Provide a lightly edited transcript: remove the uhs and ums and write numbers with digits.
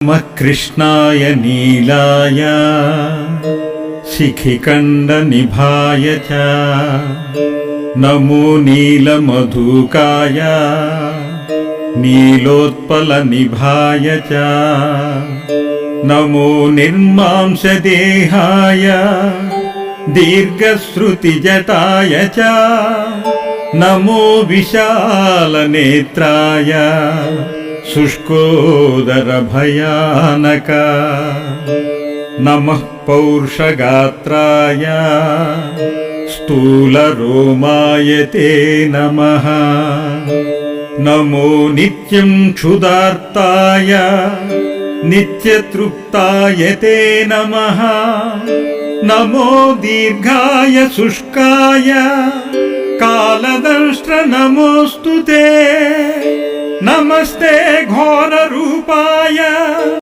नमः कृष्णाय नीलाय शिखिखण्डनिभाय च नमो नीलमधुकाय नीलोत्पलनिभाय च नमो निर्मांसदेहाय दीर्घश्रुतिजटाय च नमो विशालनेत्राय शुष्कोदर भयानक नमः पौरुषगात्राय स्थूलरोमाय ते नमः नमो नित्यं क्षुधार्ताय नित्यतृप्ताय ते नमः नमो दीर्घाय शुष्काय कालदंष्ट्र नमोऽस्तु ते नमस्ते घोर रूपाय।